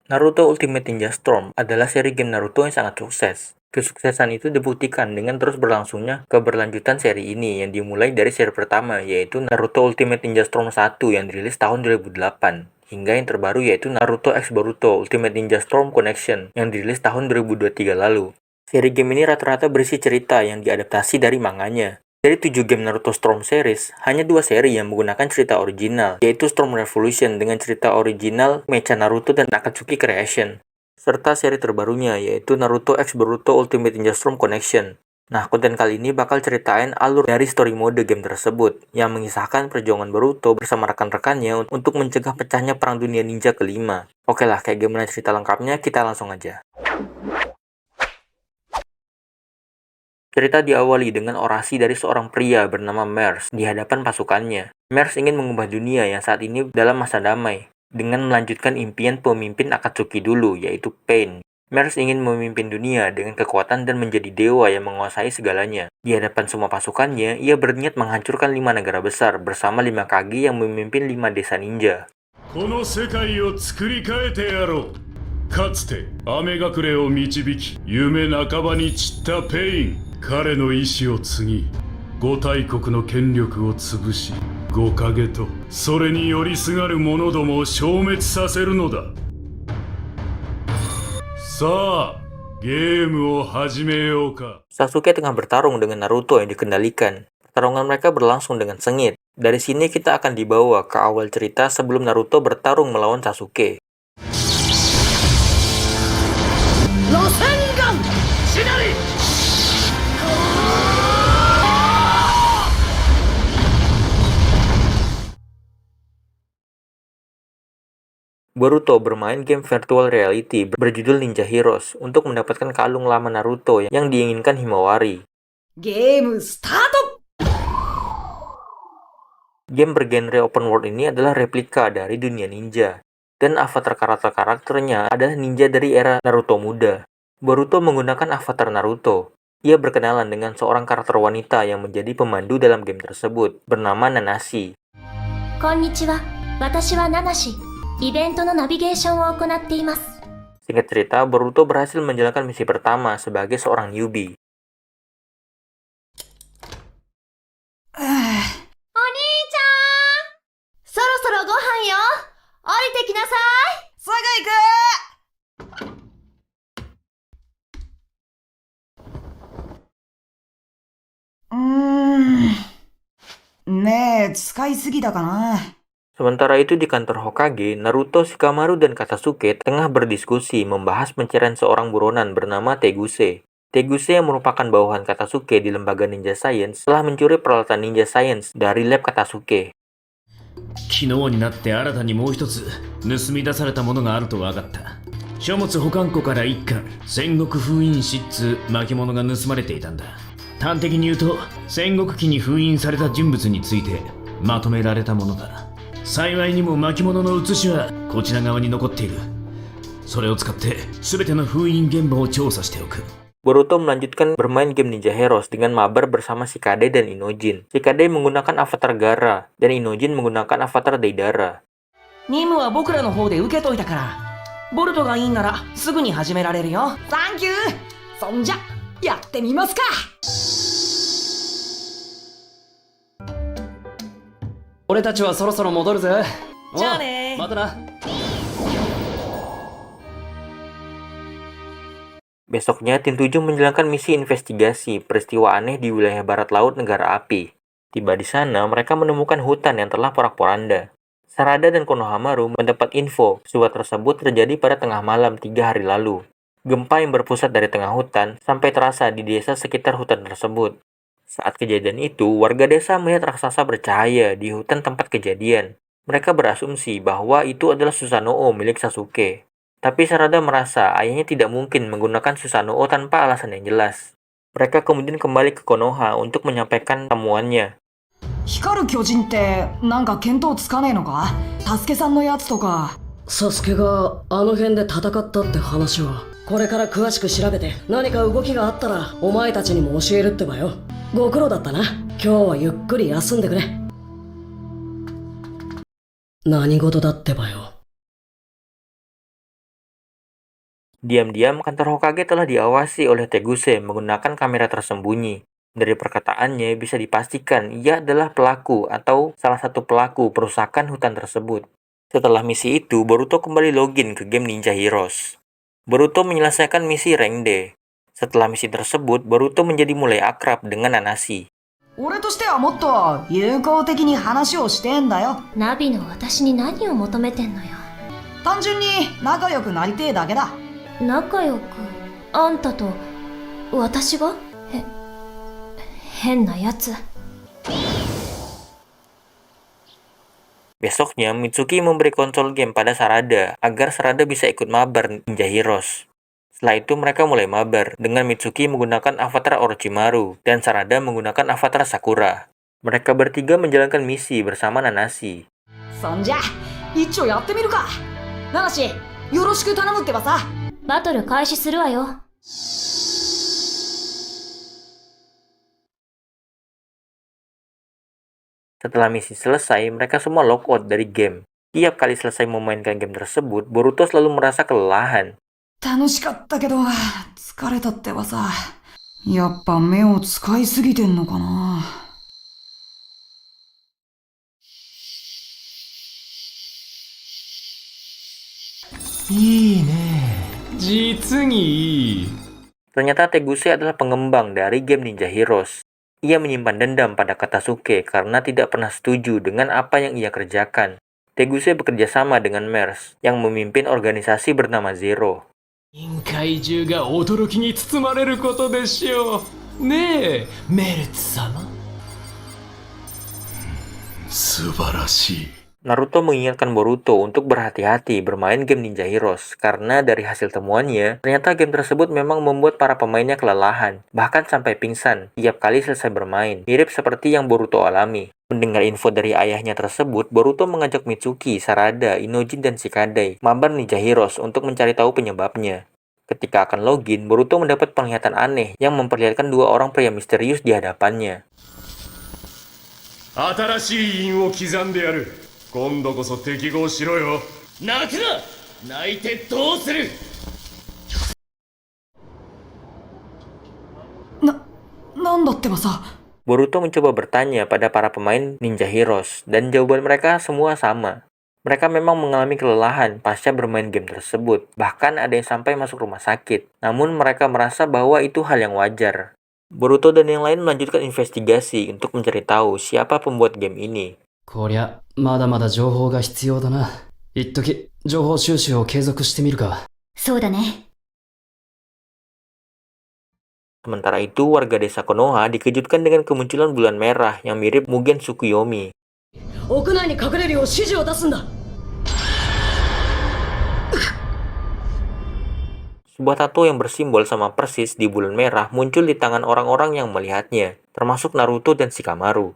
Naruto Ultimate Ninja Storm adalah seri game Naruto yang sangat sukses. Kesuksesan itu dibuktikan dengan terus berlangsungnya keberlanjutan seri ini yang dimulai dari seri pertama, yaitu Naruto Ultimate Ninja Storm 1 yang dirilis tahun 2008, hingga yang terbaru yaitu Naruto X Boruto Ultimate Ninja Storm Connection yang dirilis tahun 2023 lalu. Seri game ini rata-rata berisi cerita yang diadaptasi dari manganya. Dari 7 game Naruto Storm series, hanya 2 seri yang menggunakan cerita original, yaitu Storm Revolution dengan cerita original Mecha Naruto dan Akatsuki Creation, serta seri terbarunya yaitu Naruto X Boruto Ultimate Ninja Storm Connection. Nah, konten kali ini bakal ceritain alur dari story mode game tersebut, yang mengisahkan perjuangan Boruto bersama rekan-rekannya untuk mencegah pecahnya Perang Dunia Ninja kelima. Oke lah, kayak gimana cerita lengkapnya, kita langsung aja. Cerita diawali dengan orasi dari seorang pria bernama Mers di hadapan pasukannya. Mers ingin mengubah dunia yang saat ini dalam masa damai, dengan melanjutkan impian pemimpin Akatsuki dulu, yaitu Pain. Mers ingin memimpin dunia dengan kekuatan dan menjadi dewa yang menguasai segalanya. Di hadapan semua pasukannya, ia berniat menghancurkan 5 negara besar bersama 5 Kage yang memimpin 5 desa ninja. かつて雨隠れを導き夢半ばに散ったペイン彼の意志を継ぎ五大国の権力を潰し五影とそれに寄りすがる者どもを消滅させるのださあゲームを始めようか Sasuke tengah bertarung dengan Naruto yang dikendalikan. Pertarungan mereka berlangsung dengan sengit. Dari sini kita akan dibawa ke awal cerita sebelum Naruto bertarung melawan Sasuke. Boruto bermain game virtual reality berjudul Ninja Heroes untuk mendapatkan kalung lama Naruto yang diinginkan Himawari. Game start! Game bergenre open world ini adalah replika dari dunia ninja, dan avatar karakternya adalah ninja dari era Naruto muda. Boruto menggunakan avatar Naruto. Ia berkenalan dengan seorang karakter wanita yang menjadi pemandu dalam game tersebut, bernama Nanashi. Konnichiwa, watashi wa Nanashi. Event no navigation wo okonatte imasu. Singkat cerita, Boruto berhasil menjalankan misi pertama sebagai seorang newbie. Oni-chan! Sorosoro gohan yo! Orite kinasai! Sugu iku! ねえ、使いすぎたかな。 Sementara itu di kantor Hokage, Naruto, Shikamaru, dan Katasuke tengah berdiskusi membahas pencarian seorang buronan bernama Teguse. Teguse yang merupakan bawahan Katasuke di lembaga Ninja Science telah mencuri peralatan Ninja Science dari lab Katasuke. 昨日になって新たにもう一つ盗み出されたものがあると分かった書物保管庫から一巻戦国封印紙っつう巻物が盗まれていたんだ端的に言うと戦国期に封印された人物についてまとめられたものだ幸いにも巻物の写しはこちら側に残っているそれを使って全ての封印現場を調査しておく Boruto melanjutkan bermain game Ninja Heroes dengan mabar bersama Shikade dan Inojin. Shikade menggunakan avatar Gaara, dan Inojin menggunakan avatar Deidara. 任務は僕らの方で受けといたから、ボルトがいいんならすぐに始められるよ。サンキュー。そんじゃ、やってみますか。俺たちはそろそろ戻るぜ。じゃあね。またな。 Besoknya, tim 7 menjalankan misi investigasi peristiwa aneh di wilayah barat laut negara api. Tiba di sana, mereka menemukan hutan yang telah porak-poranda. Sarada dan Konohamaru mendapat info suatu tersebut terjadi pada tengah malam 3 hari lalu. Gempa yang berpusat dari tengah hutan sampai terasa di desa sekitar hutan tersebut. Saat kejadian itu, warga desa melihat raksasa bercahaya di hutan tempat kejadian. Mereka berasumsi bahwa itu adalah Susanoo milik Sasuke. Tapi Sarada merasa ayahnya tidak mungkin menggunakan Susanoo tanpa alasan yang jelas. Mereka kemudian kembali ke Konoha untuk menyampaikan temuannya. 光る巨人ってなんか見当つかねえのか？タスケさんのやつとか。サスケがあの辺で戦ったって話は。これから詳しく調べて何か動きがあったらお前たちにも教えるってばよ。ご苦労だったな。今日はゆっくり休んでくれ。何事だってばよ。Diam-diam kantor Hokage telah diawasi oleh Teguse menggunakan kamera tersembunyi. Dari perkataannya bisa dipastikan ia adalah pelaku atau salah satu pelaku perusakan hutan tersebut. Setelah misi itu, Boruto kembali login ke game Ninja Heroes. Boruto menyelesaikan misi Rank D. Setelah misi tersebut, Boruto menjadi mulai akrab dengan Nanashi. 俺としてはもっと友好的に話をしてんだよ。ナビの私に何を求めてんのよ。単純に仲良くなりてえだけだ。仲良く、あんたと私が？変なやつ。Besoknya, Mitsuki memberi konsol game pada Sarada agar Sarada bisa ikut mabar Ninja Heroes. Setelah itu mereka mulai mabar dengan Mitsuki menggunakan avatar Orochimaru dan Sarada menggunakan avatar Sakura. Mereka bertiga menjalankan misi bersama Nanashi. そんじゃ一丁やってみるか。ナナシよろしく頼むってばさ。バトル開始するわよ。Setelah misi selesai, mereka semua logout dari game. Tiap kali selesai memainkan game tersebut, Boruto selalu merasa kelelahan. 楽しかったけど疲れたってばさ。やっぱ目を使いすぎてんのかな。いいね。実にいい。Ternyata Teguse adalah pengembang dari game Ninja Heroes. Ia menyimpan dendam pada Katasuke karena tidak pernah setuju dengan apa yang ia kerjakan. Teguse bekerja sama dengan Mers, yang memimpin organisasi bernama Zero. 臨界中が驚きに包まれることでしょう。ねえ、メルツ様。素晴らしい。Naruto mengingatkan Boruto untuk berhati-hati bermain game Ninja Heroes karena dari hasil temuannya, ternyata game tersebut memang membuat para pemainnya kelelahan, bahkan sampai pingsan tiap kali selesai bermain, mirip seperti yang Boruto alami. Mendengar info dari ayahnya tersebut, Boruto mengajak Mitsuki, Sarada, Inojin, dan Shikadai mabar Ninja Heroes untuk mencari tahu penyebabnya. Ketika akan login, Boruto mendapat penglihatan aneh yang memperlihatkan dua orang pria misterius di hadapannya. 新しい印を刻んでやる。今度こそ適合しろよ。泣くな。泣いてどうする。なんだってばさ。Boruto mencoba bertanya pada para pemain Ninja Heroes, dan jawaban mereka semua sama. Mereka memang mengalami kelelahan pasca bermain game tersebut, bahkan ada yang sampai masuk rumah sakit. Namun mereka merasa bahwa itu hal yang wajar. Boruto dan yang lain melanjutkan investigasi untuk mencari tahu siapa pembuat game ini. こりゃまだまだ情報が必要だな。一時情報収集を継続してみるか。そうだね。Sementara itu, warga desa Konoha dikejutkan dengan kemunculan bulan merah yang mirip Mugen Tsukuyomi. 屋内に隠れるよう指示を出すんだ。Sebuah tato yang bersimbol sama persis di bulan merah muncul di tangan orang-orang yang melihatnya, termasuk Naruto dan Shikamaru.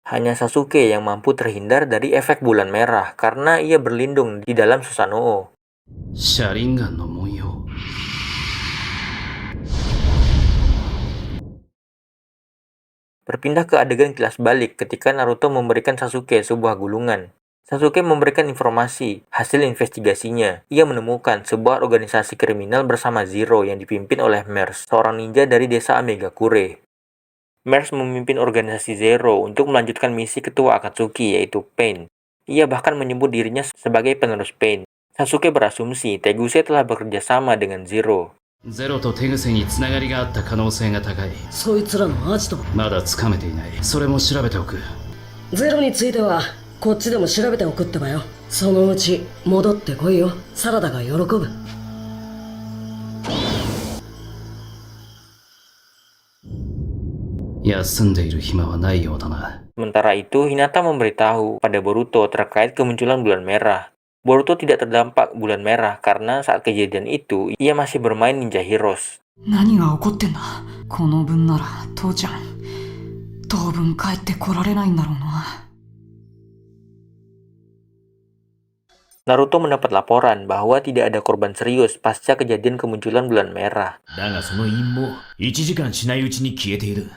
Hanya Sasuke yang mampu terhindar dari efek bulan merah karena ia berlindung di dalam Susanoo. シャリンガンの文様。Berpindah ke adegan kilas balik ketika Naruto memberikan Sasuke sebuah gulungan. Sasuke memberikan informasi hasil investigasinya. Ia menemukan sebuah organisasi kriminal bersama Zero yang dipimpin oleh Mers, seorang ninja dari desa Amegakure. Mers memimpin organisasi Zero untuk melanjutkan misi ketua Akatsuki yaitu Pain. Ia bahkan menyebut dirinya sebagai penerus Pain. Sasuke berasumsi Teguse telah bekerja sama dengan Zero. ゼロと手癖につながりがあった可能性が高い。そいつらのアジト。まだつかめていない。それも調べておく。ゼロについてはこっちでも調べておくってばよ。そのうち戻ってこいよ。サラダが喜ぶ。休んでいる暇はないようだな。 Sementara itu, Hinata memberitahu pada Boruto terkait kemunculan bulan merah. Boruto tidak terdampak bulan merah karena saat kejadian itu, ia masih bermain Ninja Heroes. 何が起こってんだ。この分なら父ちゃん当分帰ってこられないんだろうな。 Naruto mendapat laporan bahwa tidak ada korban serius pasca kejadian kemunculan bulan merah. だがその陰も1時間しないうちに消えている。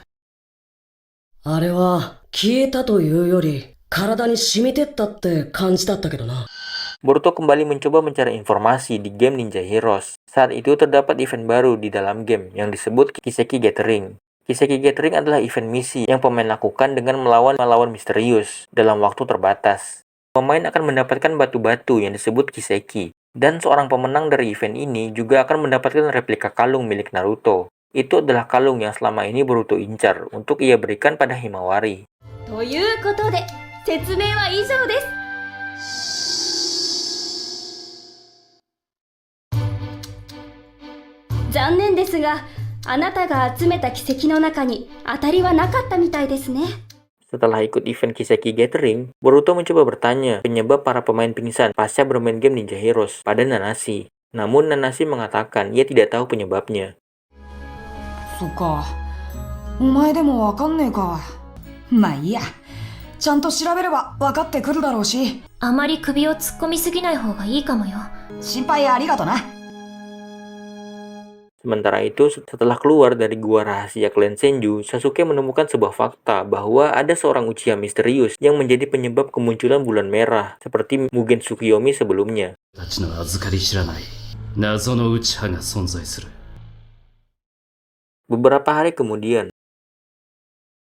あれは消えたというより体に染みてったって感じだったけどな。 Boruto kembali mencoba mencari informasi di game Ninja Heroes. Saat itu terdapat event baru di dalam game yang disebut Kiseki Gathering. Kiseki Gathering adalah event misi yang pemain lakukan dengan melawan misterius dalam waktu terbatas. Pemain akan mendapatkan batu-batu yang disebut Kiseki, dan seorang pemenang dari event ini juga akan mendapatkan replika kalung milik Naruto. Itu adalah kalung yang selama ini Boruto incar untuk ia berikan pada Himawari. ということで説明は以上です。残念ですが、あなたが集めた奇跡の中に当たりはなかったみたいですね。 Setelah ikut event Kiseki Gathering, Boruto mencoba bertanya penyebab para pemain pingsan pasca bermain game Ninja Heroes pada Nanashi. Namun Nanashi mengatakan ia tidak tahu penyebabnya. そっか。お前でもわかんねえか。まあいいや。ちゃんと調べれば分かってくるだろうし。あまり首を突っ込みすぎない方がいいかもよ。心配ありがとな。 Sementara itu, setelah keluar dari gua rahasia klan Senju, Sasuke menemukan sebuah fakta bahwa ada seorang Uchiha misterius yang menjadi penyebab kemunculan bulan merah, seperti Mugen Tsukuyomi sebelumnya. たちの預かり知らない謎の内派が存在する。 Beberapa hari kemudian,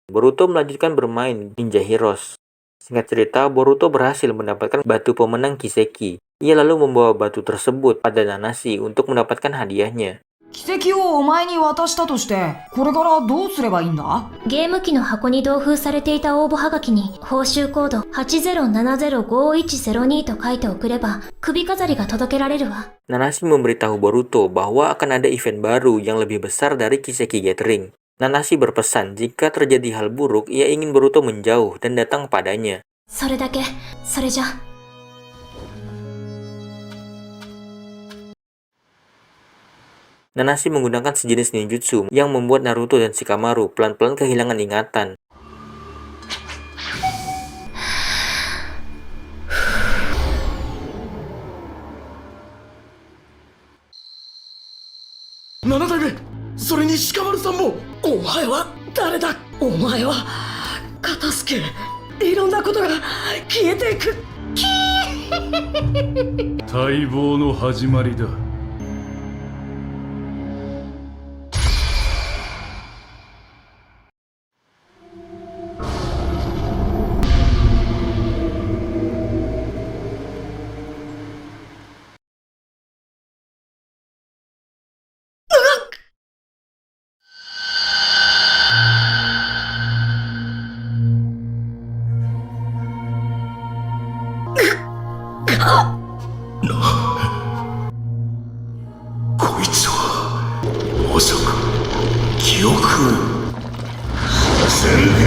Boruto melanjutkan bermain Ninja Heroes. Singkat cerita, Boruto berhasil mendapatkan batu pemenang Kiseki. Ia lalu membawa batu tersebut pada Nanashi untuk mendapatkan hadiahnya. 奇跡をお前に渡したとして、これからどうすればいいんだ？ゲーム機の箱に同封されていた応募はがきに報酬コード80705102と書いて送れば首飾りが届けられるわ。 Nanashi memberitahu Boruto bahwa akan ada event baru yang lebih besar dari Kiseki Gathering. Nanashi berpesan jika terjadi hal buruk, ia ingin Boruto menjauh dan datang padanya. それだけ、それじゃ。 Nanashi menggunakan sejenis ninjutsu yang membuat Naruto dan Shikamaru pelan-pelan kehilangan ingatan. Nanadaime! それに鹿丸さんも！お前は誰だ？お前は片付け、いろんなことが消えていく。待望の始まりだ。 こいつはまさか記憶をせんかよ。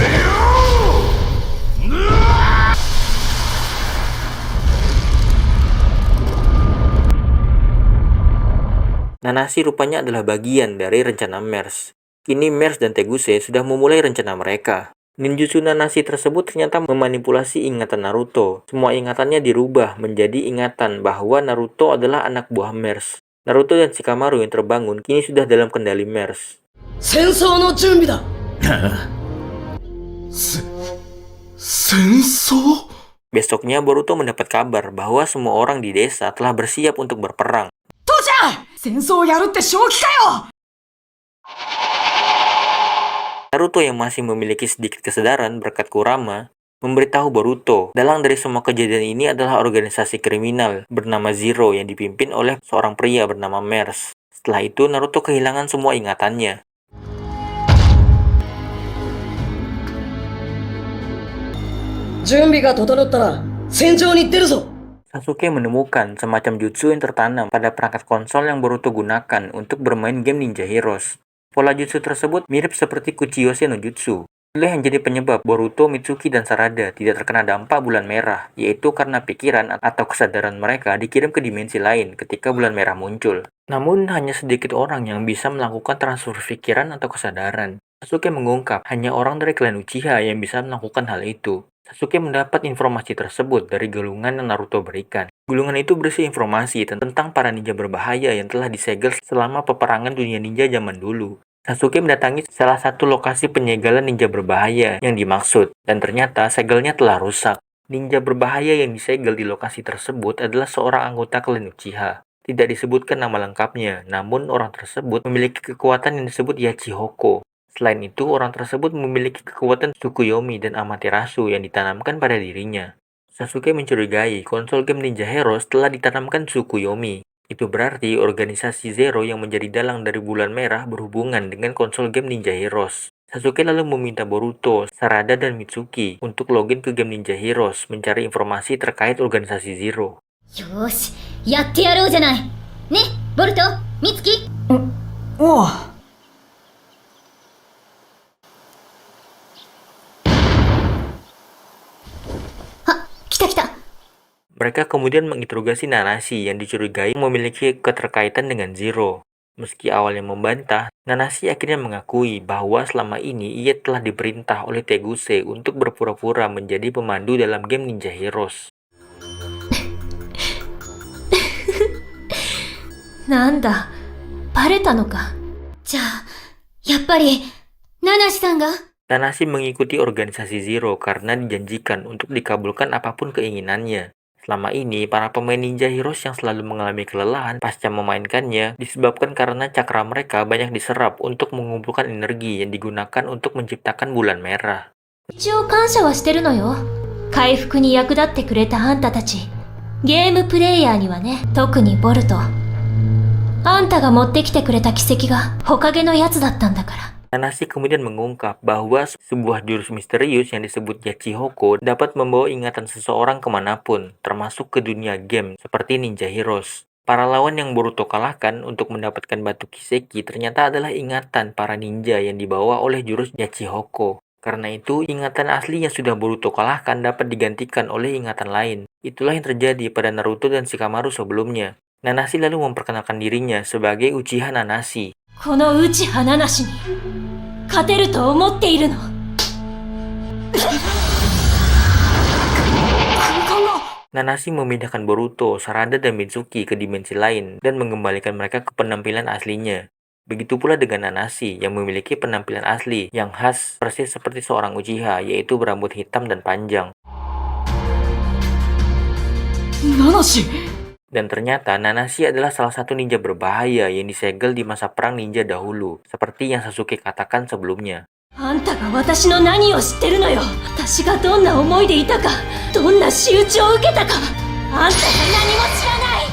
Nanashi rupanya adalah bagian dari rencana MERS. Kini MERS dan Teguse sudah memulai rencana mereka. Ninjutsu Nanashi tersebut ternyata memanipulasi ingatan Naruto. Semua ingatannya dirubah menjadi ingatan bahwa Naruto adalah anak buah MERS. Naruto dan Shikamaru yang terbangun kini sudah dalam kendali MERS. 戦争の準備だ。戦争？ Besoknya Boruto mendapat kabar bahwa semua orang di desa telah bersiap untuk berperang. 父ちゃん、戦争をやるって正気かよ。 Naruto yang masih memiliki sedikit kesadaran berkat Kurama memberitahu Boruto dalang dari semua kejadian ini adalah organisasi kriminal bernama Zero yang dipimpin oleh seorang pria bernama MERS. Setelah itu Naruto kehilangan semua ingatannya. Sasuke menemukan semacam jutsu yang tertanam pada perangkat konsol yang Boruto gunakan untuk bermain game Ninja Heroes. Pola jutsu tersebut mirip seperti Kuchiyose no Jutsu. Itulah yang jadi penyebab Boruto, Mitsuki, dan Sarada tidak terkena dampak bulan merah, yaitu karena pikiran atau kesadaran mereka dikirim ke dimensi lain ketika bulan merah muncul. Namun hanya sedikit orang yang bisa melakukan transfer pikiran atau kesadaran. Sasuke mengungkap hanya orang dari klan Uchiha yang bisa melakukan hal itu. Sasuke mendapat informasi tersebut dari gulungan yang Naruto berikan. Gulungan itu berisi informasi tentang para ninja berbahaya yang telah disegel selama peperangan dunia ninja zaman dulu. Sasuke mendatangi salah satu lokasi penyegelan ninja berbahaya yang dimaksud, dan ternyata segelnya telah rusak. Ninja berbahaya yang disegel di lokasi tersebut adalah seorang anggota klan Uchiha. Tidak disebutkan nama lengkapnya, namun orang tersebut memiliki kekuatan yang disebut Yachihoko. Selain itu, orang tersebut memiliki kekuatan Tsukuyomi dan Amaterasu yang ditanamkan pada dirinya. Sasuke mencurigai konsol game Ninja Heroes telah ditanamkan Tsukuyomi. Itu berarti organisasi Zero yang menjadi dalang dari Bulan Merah berhubungan dengan konsol game Ninja Heroes. Sasuke lalu meminta Boruto, Sarada, dan Mitsuki untuk login ke game Ninja Heroes mencari informasi terkait organisasi Zero. よーし、やってやろうじゃない。ね、ボルト、ミツキ。おう。あ、来た来た。 Mereka kemudian menginterogasi Nanashi yang dicurigai memiliki keterkaitan dengan Zero. Meski awalnya membantah, Nanashi akhirnya mengakui bahwa selama ini ia telah diperintah oleh Teguse untuk berpura-pura menjadi pemandu dalam game Ninja Heroes. なんだ、バレたのか。じゃあ、やっぱり、ナナシさんが。 Nanashi mengikuti organisasi Zero karena dijanjikan untuk dikabulkan apapun keinginannya. Selama ini, para pemain Ninja Heroes yang selalu mengalami kelelahan pasca memainkannya disebabkan karena cakra mereka banyak diserap untuk mengumpulkan energi yang digunakan untuk menciptakan bulan merah. 一応感謝はしてるのよ。回復に役立ってくれたあんたたち。ゲームプレイヤーにはね、特にボルト。あんたが持ってきてくれた奇跡が、ほかげのやつだったんだから。 Nanashi kemudian mengungkap bahwa sebuah jurus misterius yang disebut Yachihoko dapat membawa ingatan seseorang kemanapun, termasuk ke dunia game seperti Ninja Heroes. Para lawan yang Boruto kalahkan untuk mendapatkan batu Kiseki ternyata adalah ingatan para ninja yang dibawa oleh jurus Yachihoko. Karena itu, ingatan asli yang sudah Boruto kalahkan dapat digantikan oleh ingatan lain. Itulah yang terjadi pada Naruto dan Shikamaru sebelumnya. Nanashi lalu memperkenalkan dirinya sebagai Uchiha Nanashi. この内葉ナナシに勝てると思っているの。 Nanashi memindahkan Boruto, Sarada, dan Mitsuki ke dimensi lain dan mengembalikan mereka ke penampilan aslinya. Begitu pula dengan Nanashi yang memiliki penampilan asli yang khas persis seperti seorang Uchiha, yaitu berambut hitam dan panjang. ナナシ。 Dan ternyata Nanashi adalah salah satu ninja berbahaya yang disegel di masa perang ninja dahulu, seperti yang Sasuke katakan sebelumnya. あんたが私の何を知ってるのよ。私がどんな思いでいたか、どんな仕打ちを受けたか、あんたが何も知らない。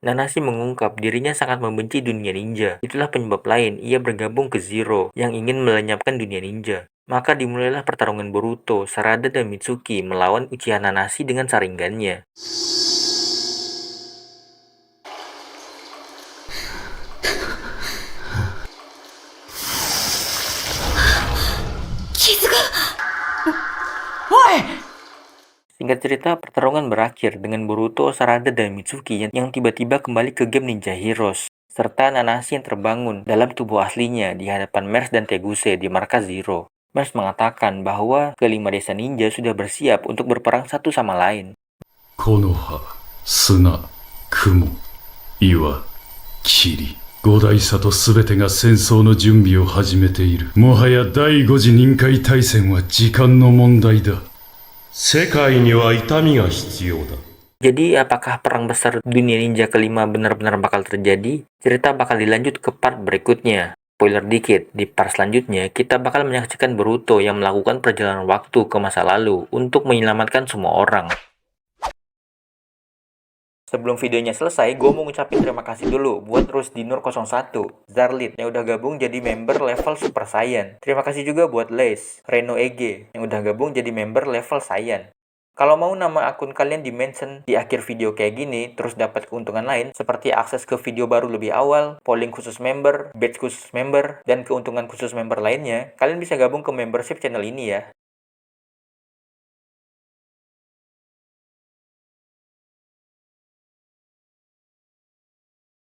Nanashi mengungkap dirinya sangat membenci dunia ninja. Itulah penyebab lain ia bergabung ke Zero yang ingin melenyapkan dunia ninja. Maka dimulailah pertarungan Boruto, Sarada, dan Mitsuki melawan Uchiha Nanashi dengan saringannya. Singkat cerita, pertarungan berakhir dengan Boruto, Sarada, dan Mitsuki yang tiba-tiba kembali ke game Ninja Heroes, serta Nanashi yang terbangun dalam tubuh aslinya di hadapan Mers dan Teguse di markas Zero. Mers mengatakan bahwa kelima desa ninja sudah bersiap untuk berperang satu sama lain. Konoha, Suna, Kumo, Iwa, Kiri. 五大里すべてが戦争の準備を始めている。もはや第五次臨界大戦は時間の問題だ。世界には痛みが必要だ。 Jadi apakah perang besar dunia ninja kelima benar-benar bakal terjadi? Cerita bakal dilanjut ke part berikutnya. Spoiler dikit, di part selanjutnya kita bakal menyaksikan Boruto yang melakukan perjalanan waktu ke masa lalu untuk menyelamatkan semua orang. Sebelum videonya selesai, gue mau ngucapin terima kasih dulu buat Rusdinur01, Zarlit yang udah gabung jadi member level Super Saiyan. Terima kasih juga buat Les, Reno Ege yang udah gabung jadi member level Saiyan. Kalau mau nama akun kalian di-mention di akhir video kayak gini, terus dapat keuntungan lain seperti akses ke video baru lebih awal, polling khusus member, badge khusus member, dan keuntungan khusus member lainnya, kalian bisa gabung ke membership channel ini ya.